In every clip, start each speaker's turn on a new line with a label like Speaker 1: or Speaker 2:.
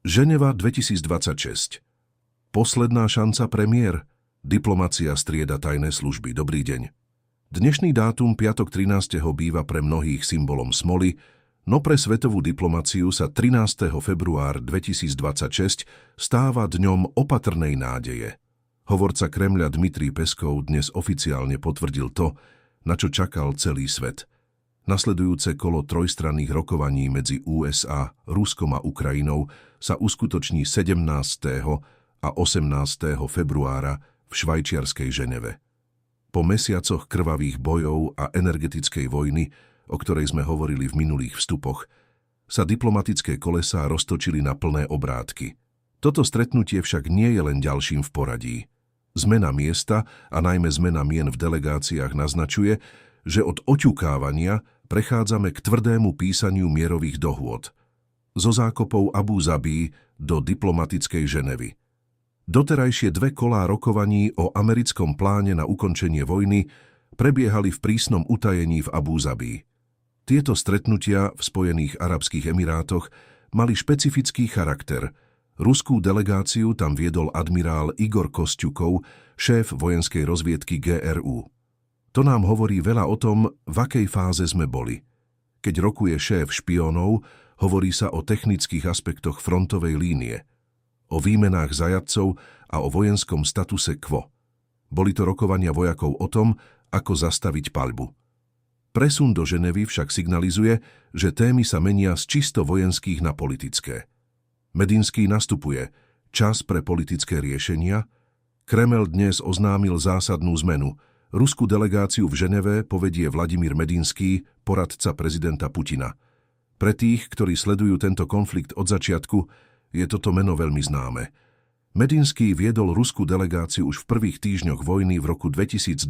Speaker 1: Ženeva 2026. Posledná šanca premiér. Diplomacia strieda tajné služby. Dobrý deň. Dnešný dátum, piatok 13. býva pre mnohých symbolom smoly, no pre svetovú diplomaciu sa 13. február 2026 stáva dňom opatrnej nádeje. Hovorca Kremľa Dmitrij Peskov dnes oficiálne potvrdil to, na čo čakal celý svet. Nasledujúce kolo trojstranných rokovaní medzi USA, Ruskom a Ukrajinou sa uskutoční 17. a 18. februára v švajčiarskej Ženeve. Po mesiacoch krvavých bojov a energetickej vojny, o ktorej sme hovorili v minulých vstupoch, sa diplomatické kolesá roztočili na plné obrátky. Toto stretnutie však nie je len ďalším v poradí. Zmena miesta a najmä zmena mien v delegáciách naznačuje, že od oťukávania prechádzame k tvrdému písaniu mierových dohôd. Zo zákopov Abu Zabí do diplomatickej Ženevy. Doterajšie dve kolá rokovaní o americkom pláne na ukončenie vojny prebiehali v prísnom utajení v Abu Zabí. Tieto stretnutia v Spojených arabských emirátoch mali špecifický charakter. Ruskú delegáciu tam viedol admirál Igor Kosťukov, šéf vojenskej rozviedky GRU. To nám hovorí veľa o tom, v akej fáze sme boli. Keď rokuje šéf špiónov, hovorí sa o technických aspektoch frontovej línie, o výmenách zajatcov a o vojenskom statuse quo. Boli to rokovania vojakov o tom, ako zastaviť paľbu. Presun do Ženevy však signalizuje, že témy sa menia z čisto vojenských na politické. Medinský nastupuje. Čas pre politické riešenia. Kremel dnes oznámil zásadnú zmenu. Ruskú delegáciu v Ženeve povedie Vladimír Medinský, poradca prezidenta Putina. Pre tých, ktorí sledujú tento konflikt od začiatku, je toto meno veľmi známe. Medinský viedol ruskú delegáciu už v prvých týždňoch vojny v roku 2022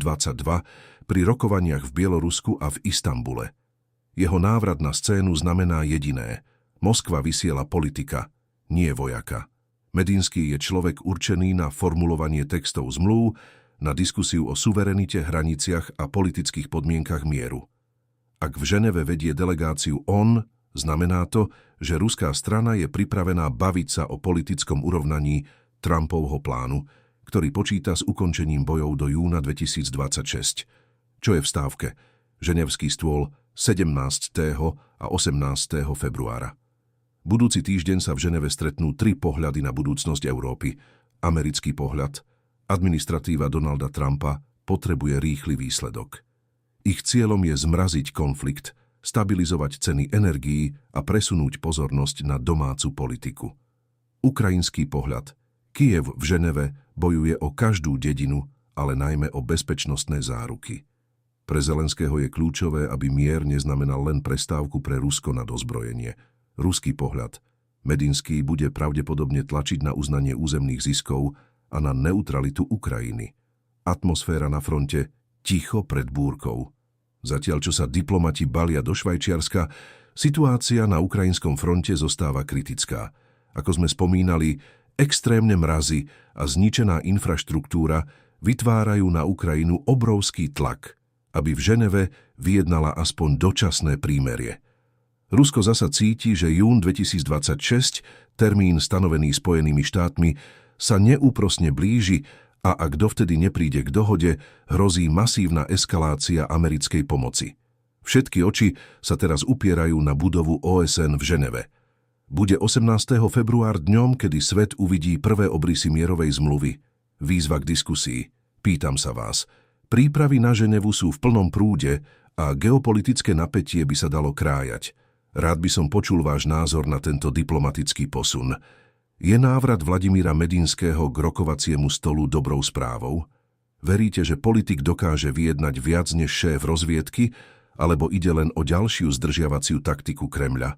Speaker 1: pri rokovaniach v Bielorusku a v Istanbule. Jeho návrat na scénu znamená jediné. Moskva vysiela politika, nie vojaka. Medinský je človek určený na formulovanie textov zmlúv, na diskusiu o suverenite, hraniciach a politických podmienkach mieru. Ak v Ženeve vedie delegáciu on, znamená to, že ruská strana je pripravená baviť sa o politickom urovnaní Trumpovho plánu, ktorý počíta s ukončením bojov do júna 2026. Čo je v stávke? Ženevský stôl 17. a 18. februára. Budúci týždeň sa v Ženeve stretnú tri pohľady na budúcnosť Európy. Americký pohľad. Administratíva Donalda Trumpa potrebuje rýchly výsledok. Ich cieľom je zmraziť konflikt, stabilizovať ceny energií a presunúť pozornosť na domácu politiku. Ukrajinský pohľad. Kyjev v Ženeve bojuje o každú dedinu, ale najmä o bezpečnostné záruky. Pre Zelenského je kľúčové, aby mier neznamenal len prestávku pre Rusko na dozbrojenie. Ruský pohľad. Medinský bude pravdepodobne tlačiť na uznanie územných ziskov a na neutralitu Ukrajiny. Atmosféra na fronte ticho pred búrkou. Zatiaľ, čo sa diplomati balia do Švajčiarska, situácia na ukrajinskom fronte zostáva kritická. Ako sme spomínali, extrémne mrazy a zničená infraštruktúra vytvárajú na Ukrajinu obrovský tlak, aby v Ženeve vyjednala aspoň dočasné prímerie. Rusko zasa cíti, že jún 2026, termín stanovený Spojenými štátmi, sa neúprosne blíži a ak dovtedy nepríde k dohode, hrozí masívna eskalácia americkej pomoci. Všetky oči sa teraz upierajú na budovu OSN v Ženeve. Bude 18. február dňom, kedy svet uvidí prvé obrysy mierovej zmluvy. Výzva k diskusii. Pýtam sa vás. Prípravy na Ženevu sú v plnom prúde a geopolitické napätie by sa dalo krájať. Rád by som počul váš názor na tento diplomatický posun. Je návrat Vladimíra Medinského k rokovaciemu stolu dobrou správou? Veríte, že politik dokáže vyjednať viac než šéf rozviedky, alebo ide len o ďalšiu zdržiavaciu taktiku Kremľa?